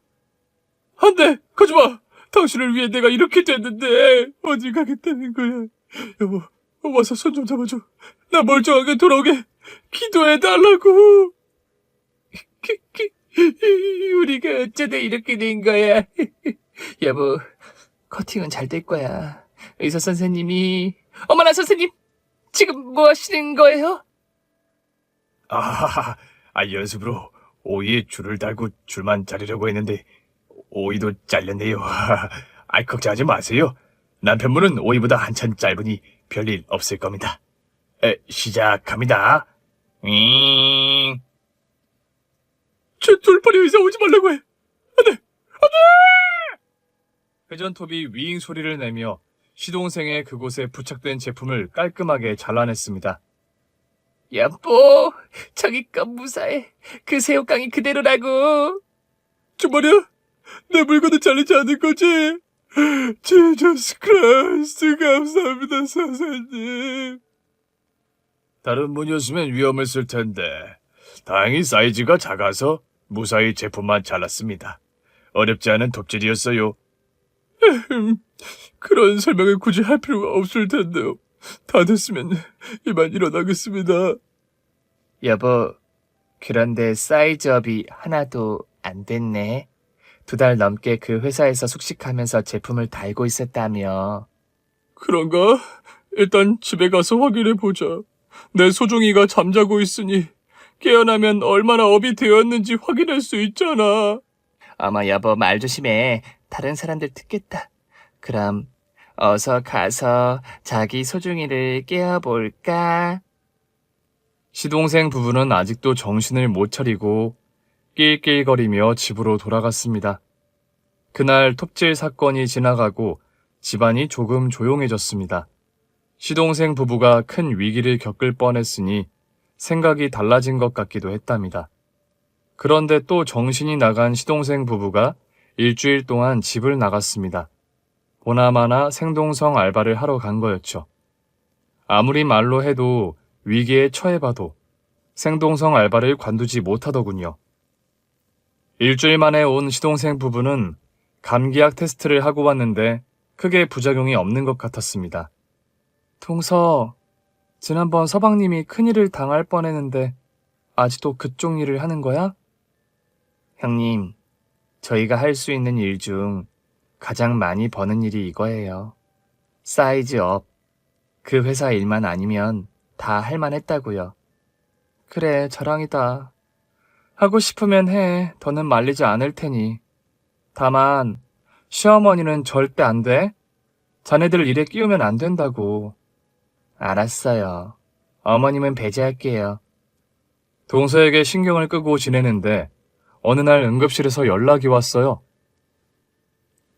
안 돼. 가지마. 당신을 위해 내가 이렇게 됐는데 어디 가겠다는 거야. 여보, 와서 손 좀 잡아줘. 나 멀쩡하게 돌아오게 기도해달라고. 우리가 어쩌다 이렇게 된 거야. 여보, 커팅은 잘 될 거야. 의사 선생님이... 어머나 선생님! 지금 뭐 하시는 거예요? 연습으로 오이에 줄을 달고 줄만 자르려고 했는데 오이도 잘렸네요. 걱정하지 마세요. 남편분은 오이보다 한참 짧으니 별일 없을 겁니다. 시작합니다. 제 돌팔이 의사 오지 말라고 해. 안 돼! 안 돼! 회전톱이 윙 소리를 내며 시동생의 그곳에 부착된 제품을 깔끔하게 잘라냈습니다. 여보, 저기 건 무사해. 그 새우깡이 그대로라고. 정말이야? 내 물건을 잘리지 않을 거지? 지저스 크라이스트, 감사합니다, 선생님. 다른 분이었으면 위험했을 텐데 다행히 사이즈가 작아서 무사히 제품만 잘랐습니다. 어렵지 않은 톱질이었어요. 그런 설명을 굳이 할 필요가 없을 텐데요. 다 됐으면 이만 일어나겠습니다. 여보, 그런데 사이즈업이 하나도 안 됐네. 2달 넘게 그 회사에서 숙식하면서 제품을 달고 있었다며. 그런가? 일단 집에 가서 확인해보자. 내 소중이가 잠자고 있으니 깨어나면 얼마나 업이 되었는지 확인할 수 있잖아. 어머 여보, 말 조심해. 다른 사람들 듣겠다. 그럼 어서 가서 자기 소중이를 깨워볼까? 시동생 부부는 아직도 정신을 못 차리고 낄낄거리며 집으로 돌아갔습니다. 그날 톱질 사건이 지나가고 집안이 조금 조용해졌습니다. 시동생 부부가 큰 위기를 겪을 뻔했으니 생각이 달라진 것 같기도 했답니다. 그런데 또 정신이 나간 시동생 부부가 일주일 동안 집을 나갔습니다. 보나마나 생동성 알바를 하러 간 거였죠. 아무리 말로 해도 위기에 처해봐도 생동성 알바를 관두지 못하더군요. 일주일 만에 온 시동생 부부는 감기약 테스트를 하고 왔는데 크게 부작용이 없는 것 같았습니다. 동서, 지난번 서방님이 큰일을 당할 뻔했는데 아직도 그쪽 일을 하는 거야? 형님, 저희가 할 수 있는 일 중 가장 많이 버는 일이 이거예요. 사이즈업. 그 회사 일만 아니면 다 할만했다고요. 그래, 자랑이다. 하고 싶으면 해. 더는 말리지 않을 테니. 다만 시어머니는 절대 안 돼. 자네들 일에 끼우면 안 된다고. 알았어요. 어머님은 배제할게요. 동서에게 신경을 끄고 지내는데 어느 날 응급실에서 연락이 왔어요.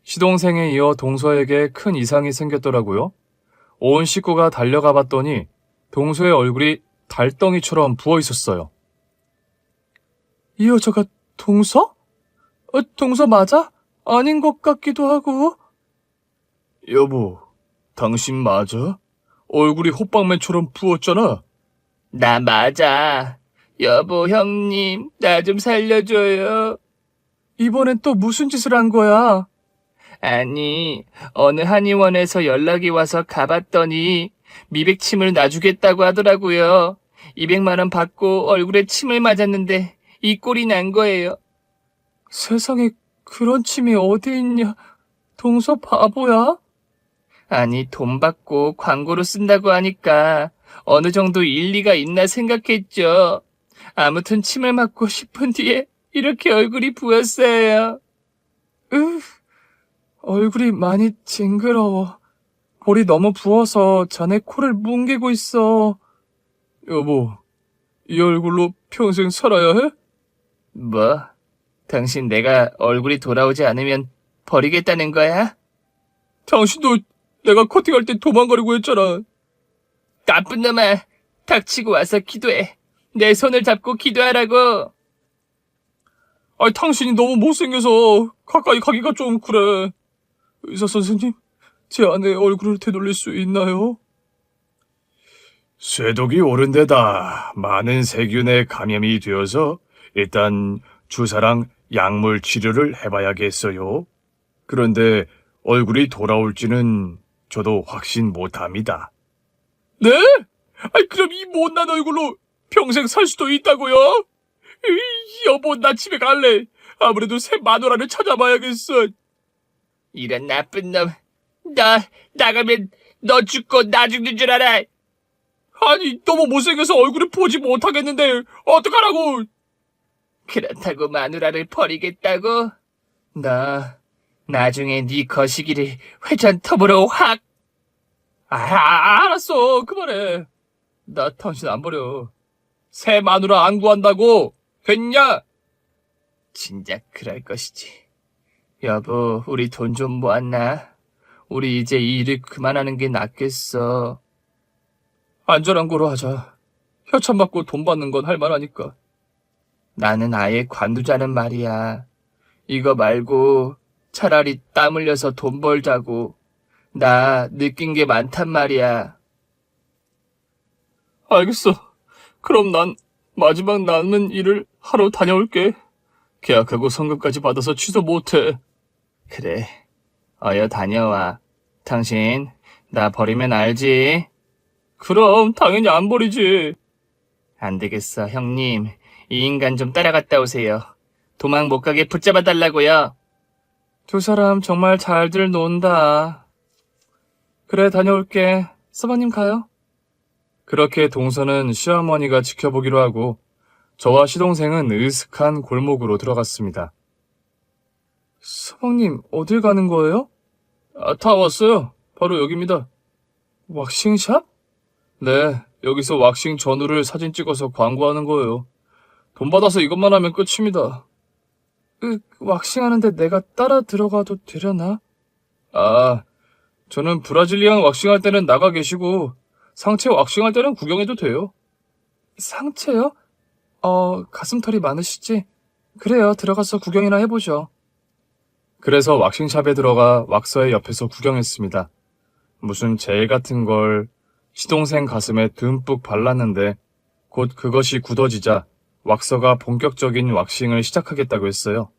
시동생에 이어 동서에게 큰 이상이 생겼더라고요. 온 식구가 달려가 봤더니 동서의 얼굴이 달덩이처럼 부어 있었어요. 이 여자가 동서? 동서 맞아? 아닌 것 같기도 하고. 여보, 당신 맞아? 얼굴이 호빵맨처럼 부었잖아. 나 맞아. 여보, 형님, 나 좀 살려줘요. 이번엔 또 무슨 짓을 한 거야? 아니, 어느 한의원에서 연락이 와서 가봤더니 미백침을 놔주겠다고 하더라고요. 200만 원 받고 얼굴에 침을 맞았는데 이 꼴이 난 거예요. 세상에 그런 침이 어디 있냐? 동서 바보야? 아니, 돈 받고 광고로 쓴다고 하니까 어느 정도 일리가 있나 생각했죠. 아무튼 침을 맞고 10분 뒤에 이렇게 얼굴이 부었어요. 얼굴이 많이 징그러워. 볼이 너무 부어서 자네 코를 뭉개고 있어. 여보, 이 얼굴로 평생 살아야 해? 뭐? 당신 내가 얼굴이 돌아오지 않으면 버리겠다는 거야? 당신도 내가 커팅할 때 도망가려고 했잖아. 나쁜 놈아, 닥치고 와서 기도해. 내 손을 잡고 기도하라고. 아니, 당신이 너무 못생겨서 가까이 가기가 좀 그래. 의사 선생님, 제 아내 얼굴을 되돌릴 수 있나요? 쇠독이 오른 데다 많은 세균에 감염이 되어서 일단 주사랑 약물 치료를 해봐야겠어요. 그런데 얼굴이 돌아올지는 저도 확신 못합니다. 네? 아니, 그럼 이 못난 얼굴로 평생 살 수도 있다고요? 여보, 나 집에 갈래. 아무래도 새 마누라를 찾아봐야겠어. 이런 나쁜 놈. 너 나가면 너 죽고 나 죽는 줄 알아. 아니, 너무 못생겨서 얼굴을 보지 못하겠는데 어떡하라고. 그렇다고 마누라를 버리겠다고? 나 나중에 네 거시기를 회전톱으로 확. 알았어. 그만해. 나 당신 안 버려. 새 마누라 안 구한다고. 됐냐? 진작 그럴 것이지. 여보, 우리 돈 좀 모았나? 우리 이제 이 일을 그만하는 게 낫겠어. 안전한 거로 하자. 협찬 받고 돈 받는 건 할만하니까. 나는 아예 관두자는 말이야. 이거 말고 차라리 땀 흘려서 돈 벌자고. 나 느낀 게 많단 말이야. 알겠어. 그럼 난 마지막 남은 일을 하러 다녀올게. 계약하고 성금까지 받아서 취소 못해. 그래. 어여 다녀와. 당신 나 버리면 알지? 그럼 당연히 안 버리지. 안 되겠어, 형님. 이 인간 좀 따라갔다 오세요. 도망 못 가게 붙잡아 달라고요. 두 사람 정말 잘들 논다. 그래, 다녀올게. 서방님 가요. 그렇게 동서는 시어머니가 지켜보기로 하고 저와 시동생은 으슥한 골목으로 들어갔습니다. 서방님, 어딜 가는 거예요? 다 왔어요. 바로 여기입니다. 왁싱샵? 네, 여기서 왁싱 전후를 사진 찍어서 광고하는 거예요. 돈 받아서 이것만 하면 끝입니다. 왁싱하는데 내가 따라 들어가도 되려나? 저는 브라질리안 왁싱할 때는 나가 계시고 상체 왁싱할 때는 구경해도 돼요. 상체요? 가슴털이 많으시지? 그래요, 들어가서 구경이나 해보죠. 그래서 왁싱샵에 들어가 왁서의 옆에서 구경했습니다. 무슨 젤 같은 걸 시동생 가슴에 듬뿍 발랐는데 곧 그것이 굳어지자 왁서가 본격적인 왁싱을 시작하겠다고 했어요.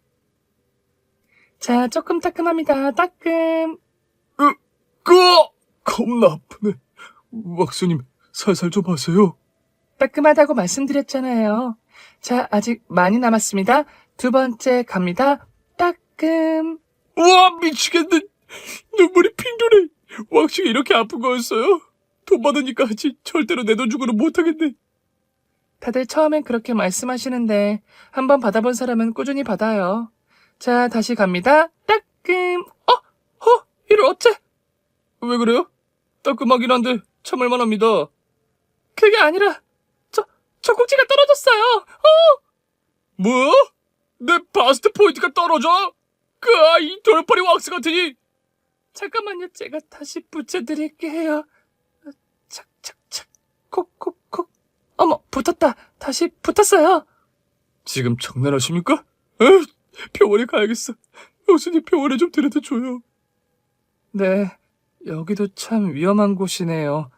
자, 조금 따끔합니다. 따끔. 겁나 아프네. 왁서님, 살살 좀 하세요. 따끔하다고 말씀드렸잖아요. 자, 아직 많이 남았습니다. 두 번째 갑니다. 따끔. 우와, 미치겠네. 눈물이 핑 도네. 왁싱이 이렇게 아픈 거였어요? 돈 받으니까 하지 절대로 내 돈 주고는 못하겠네. 다들 처음엔 그렇게 말씀하시는데 한번 받아본 사람은 꾸준히 받아요. 자, 다시 갑니다. 따끔. 이를 어째? 왜 그래요? 따끔하긴 한데 참을만 합니다. 그게 아니라 젖꼭지가 떨어졌어요. 뭐? 내 바스트 포인트가 떨어져? 이 돌팔이 왁스 같으니. 잠깐만요. 제가 다시 붙여드릴게요. 착착착 콕콕콕. 어머, 붙었다. 다시 붙었어요. 지금 장난하십니까? 에휴, 병원에 가야겠어. 형수님 병원에 좀 데려다 줘요. 네, 여기도 참 위험한 곳이네요.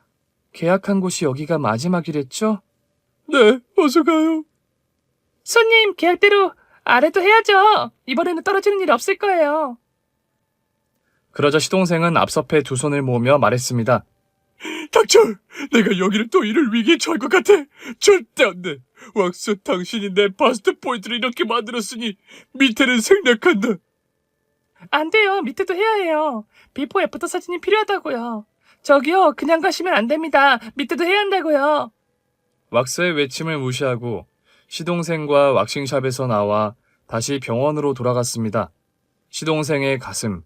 계약한 곳이 여기가 마지막이랬죠? 네, 어서 가요. 손님, 계약대로 아래도 해야죠. 이번에는 떨어지는 일 없을 거예요. 그러자 시동생은 앞섭해 두 손을 모으며 말했습니다. 닥쳐! 내가 여기를 또 이럴 위기에 처할 것 같아. 절대 안 돼. 왁스, 당신이 내 바스트 포인트를 이렇게 만들었으니 밑에는 생략한다. 안 돼요. 밑에도 해야 해요. 비포 애프터 사진이 필요하다고요. 저기요, 그냥 가시면 안 됩니다. 밑에도 해야 한다고요. 왁스의 외침을 무시하고 시동생과 왁싱샵에서 나와 다시 병원으로 돌아갔습니다. 시동생의 가슴,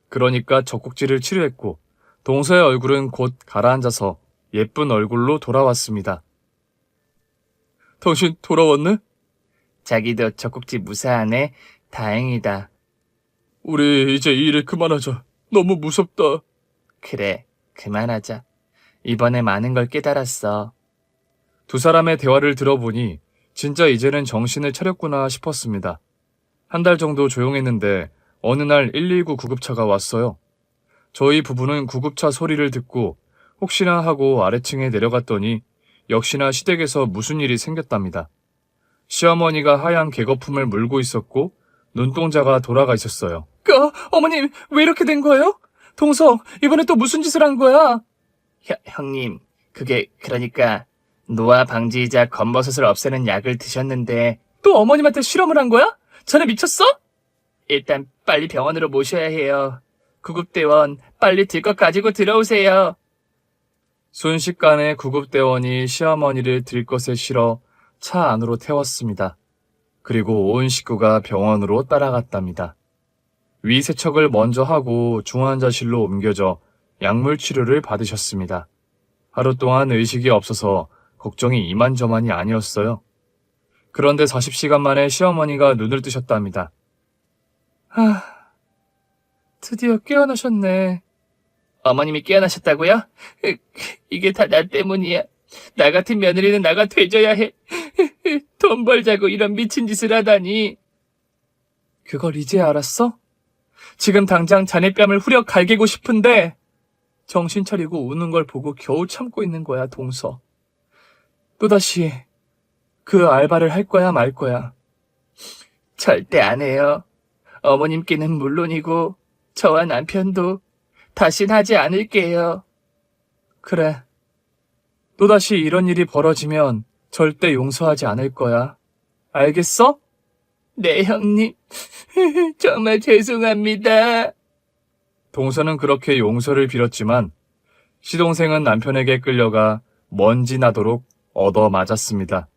그러니까 젖꼭지를 치료했고 동서의 얼굴은 곧 가라앉아서 예쁜 얼굴로 돌아왔습니다. 당신 돌아왔네? 자기도 젖꼭지 무사하네. 다행이다. 우리 이제 이 일을 그만하자. 너무 무섭다. 그래, 그만하자. 이번에 많은 걸 깨달았어. 두 사람의 대화를 들어보니 진짜 이제는 정신을 차렸구나 싶었습니다. 한 달 정도 조용했는데 어느 날 119 구급차가 왔어요. 저희 부부는 구급차 소리를 듣고 혹시나 하고 아래층에 내려갔더니 역시나 시댁에서 무슨 일이 생겼답니다. 시어머니가 하얀 개거품을 물고 있었고 눈동자가 돌아가 있었어요. 어머님, 왜 이렇게 된 거예요? 동서, 이번에 또 무슨 짓을 한 거야? 형님, 그게 그러니까 노화 방지이자 검버섯을 없애는 약을 드셨는데 또 어머님한테 실험을 한 거야? 자네 미쳤어? 일단 빨리 병원으로 모셔야 해요. 구급대원 빨리 들것 가지고 들어오세요. 순식간에 구급대원이 시어머니를 들것에 실어 차 안으로 태웠습니다. 그리고 온 식구가 병원으로 따라갔답니다. 위 세척을 먼저 하고 중환자실로 옮겨져 약물 치료를 받으셨습니다. 하루 동안 의식이 없어서 걱정이 이만저만이 아니었어요. 그런데 40시간 만에 시어머니가 눈을 뜨셨답니다. 드디어 깨어나셨네. 어머님이 깨어나셨다고요? 이게 다 나 때문이야. 나 같은 며느리는 나가 돼줘야 해. 돈 벌자고 이런 미친 짓을 하다니. 그걸 이제 알았어? 지금 당장 자네 뺨을 후려 갈기고 싶은데 정신 차리고 우는 걸 보고 겨우 참고 있는 거야, 동서. 또다시 그 알바를 할 거야 말 거야? 절대 안 해요. 어머님께는 물론이고 저와 남편도 다신 하지 않을게요. 그래. 또다시 이런 일이 벌어지면 절대 용서하지 않을 거야. 알겠어? 네, 형님. 정말 죄송합니다. 동서는 그렇게 용서를 빌었지만 시동생은 남편에게 끌려가 먼지 나도록 얻어맞았습니다.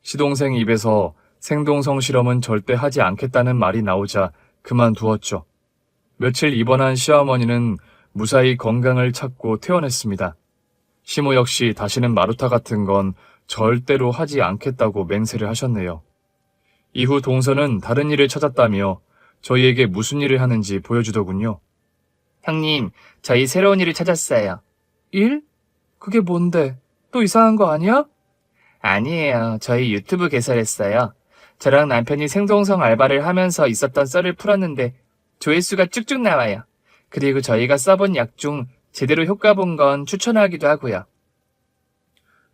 시동생 입에서 생동성 실험은 절대 하지 않겠다는 말이 나오자 그만두었죠. 며칠 입원한 시어머니는 무사히 건강을 찾고 퇴원했습니다. 시모 역시 다시는 마루타 같은 건 절대로 하지 않겠다고 맹세를 하셨네요. 이후 동서는 다른 일을 찾았다며 저희에게 무슨 일을 하는지 보여주더군요. 형님, 저희 새로운 일을 찾았어요. 일? 그게 뭔데? 또 이상한 거 아니야? 아니에요. 저희 유튜브 개설했어요. 저랑 남편이 생동성 알바를 하면서 있었던 썰을 풀었는데 조회수가 쭉쭉 나와요. 그리고 저희가 써본 약 중 제대로 효과 본 건 추천하기도 하고요.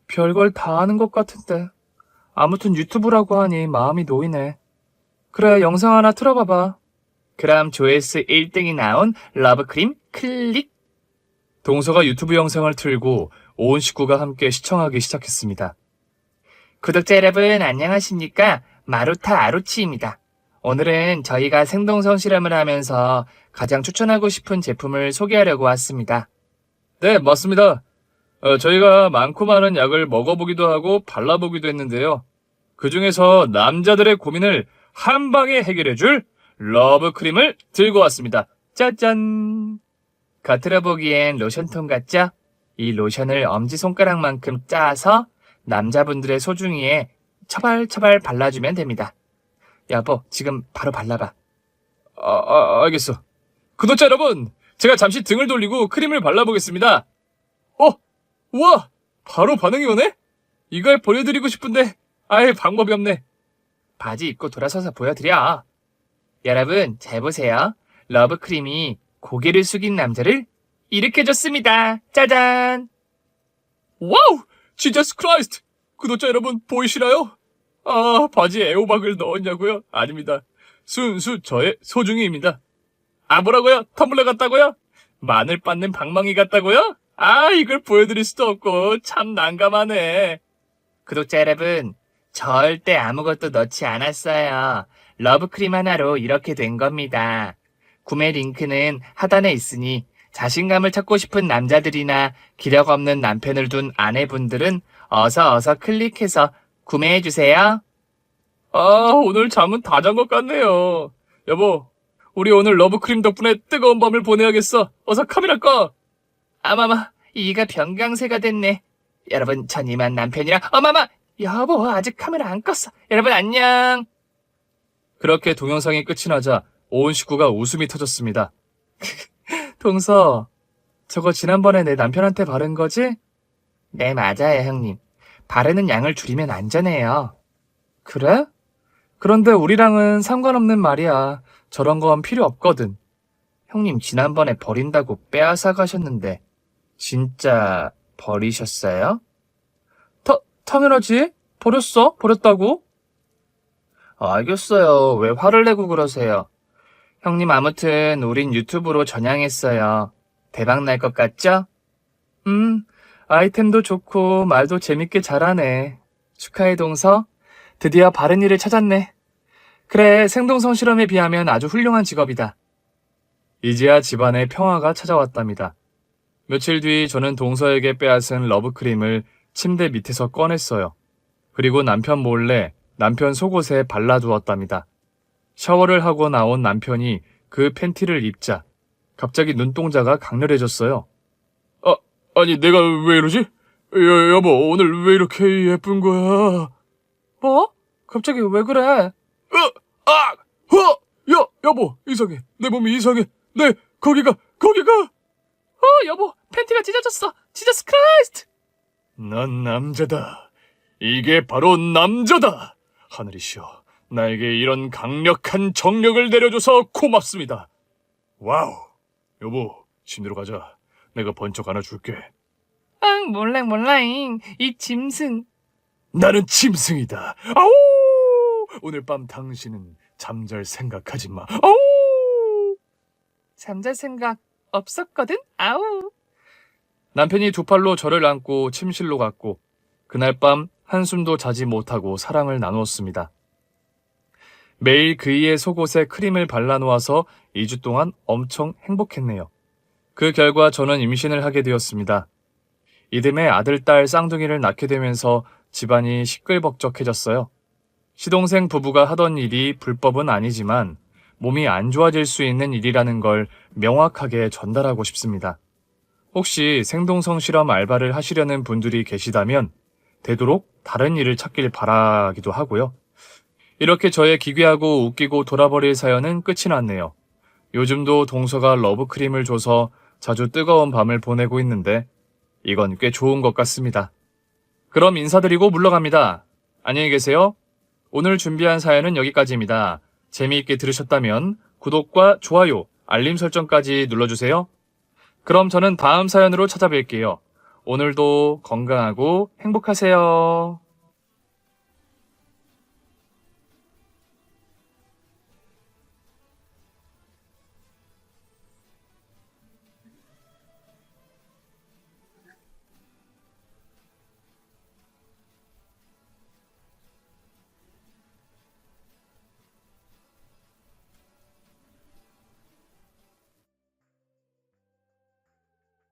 별걸 다 아는 것 같은데. 아무튼 유튜브라고 하니 마음이 놓이네. 그래, 영상 하나 틀어봐봐. 그럼 조회수 1등이 나온 러브크림 클릭. 동서가 유튜브 영상을 틀고 온 식구가 함께 시청하기 시작했습니다. 구독자 여러분 안녕하십니까? 마루타 아루치입니다. 오늘은 저희가 생동성 실험을 하면서 가장 추천하고 싶은 제품을 소개하려고 왔습니다. 네, 맞습니다. 저희가 많고 많은 약을 먹어보기도 하고 발라보기도 했는데요. 그 중에서 남자들의 고민을 한 방에 해결해줄 러브크림을 들고 왔습니다. 짜잔! 겉으로 보기엔 로션통 같죠? 이 로션을 엄지손가락만큼 짜서 남자분들의 소중이에 처발처발 발라주면 됩니다. 여보, 지금 바로 발라봐. 알겠어. 구독자 여러분, 제가 잠시 등을 돌리고 크림을 발라보겠습니다. 우와! 바로 반응이 오네? 이걸 보여드리고 싶은데, 아예 방법이 없네. 바지 입고 돌아서서 보여드려. 여러분, 잘 보세요. 러브크림이 고개를 숙인 남자를 일으켜줬습니다. 짜잔! 와우! 지저스 크라이스트! 구독자 여러분, 보이시나요? 바지에 애호박을 넣었냐고요? 아닙니다. 순수 저의 소중이입니다. 뭐라고요? 텀블러 같다고요? 마늘 빻는 방망이 같다고요? 이걸 보여드릴 수도 없고, 참 난감하네. 구독자 여러분, 절대 아무것도 넣지 않았어요. 러브크림 하나로 이렇게 된 겁니다. 구매 링크는 하단에 있으니 자신감을 찾고 싶은 남자들이나 기력 없는 남편을 둔 아내분들은 어서 클릭해서 구매해주세요. 오늘 잠은 다 잔 것 같네요. 여보, 우리 오늘 러브크림 덕분에 뜨거운 밤을 보내야겠어. 어서 카메라 꺼. 어머머, 이가 병강세가 됐네. 여러분, 전 이만 남편이랑 어머머! 여보, 아직 카메라 안 껐어. 여러분, 안녕. 그렇게 동영상이 끝이 나자 온 식구가 웃음이 터졌습니다. 동서, 저거 지난번에 내 남편한테 바른 거지? 네, 맞아요, 형님. 바르는 양을 줄이면 안전해요. 그래? 그런데 우리랑은 상관없는 말이야. 저런 건 필요 없거든. 형님, 지난번에 버린다고 빼앗아 가셨는데 진짜 버리셨어요? 당연하지. 버렸다고? 알겠어요. 왜 화를 내고 그러세요? 형님, 아무튼 우린 유튜브로 전향했어요. 대박 날 것 같죠? 아이템도 좋고 말도 재밌게 잘하네. 축하해, 동서. 드디어 바른 일을 찾았네. 그래, 생동성 실험에 비하면 아주 훌륭한 직업이다. 이제야 집안에 평화가 찾아왔답니다. 며칠 뒤 저는 동서에게 빼앗은 러브크림을 침대 밑에서 꺼냈어요. 그리고 남편 몰래 남편 속옷에 발라두었답니다. 샤워를 하고 나온 남편이 그 팬티를 입자 갑자기 눈동자가 강렬해졌어요. 아니 내가 왜 이러지? 여보, 오늘 왜 이렇게 예쁜 거야? 뭐? 갑자기 왜 그래? 여보, 이상해. 내 몸이 이상해. 거기가! 여보, 팬티가 찢어졌어. 지저스 크라이스트! 난 남자다. 이게 바로 남자다. 하늘이시여, 나에게 이런 강력한 정력을 내려줘서 고맙습니다. 와우. 여보, 침대로 가자. 내가 번쩍 안아줄게. 몰라잉. 이 짐승. 나는 짐승이다. 아우! 오늘 밤 당신은 잠잘 생각하지 마. 아우! 잠잘 생각 없었거든? 아우. 남편이 두 팔로 저를 안고 침실로 갔고 그날 밤 한숨도 자지 못하고 사랑을 나누었습니다. 매일 그이의 속옷에 크림을 발라놓아서 2주 동안 엄청 행복했네요. 그 결과 저는 임신을 하게 되었습니다. 이듬해 아들, 딸 쌍둥이를 낳게 되면서 집안이 시끌벅적해졌어요. 시동생 부부가 하던 일이 불법은 아니지만 몸이 안 좋아질 수 있는 일이라는 걸 명확하게 전달하고 싶습니다. 혹시 생동성 실험 알바를 하시려는 분들이 계시다면 되도록 다른 일을 찾길 바라기도 하고요. 이렇게 저의 기괴하고 웃기고 돌아버릴 사연은 끝이 났네요. 요즘도 동서가 러브크림을 줘서 자주 뜨거운 밤을 보내고 있는데 이건 꽤 좋은 것 같습니다. 그럼 인사드리고 물러갑니다. 안녕히 계세요. 오늘 준비한 사연은 여기까지입니다. 재미있게 들으셨다면 구독과 좋아요, 알림 설정까지 눌러주세요. 그럼 저는 다음 사연으로 찾아뵐게요. 오늘도 건강하고 행복하세요.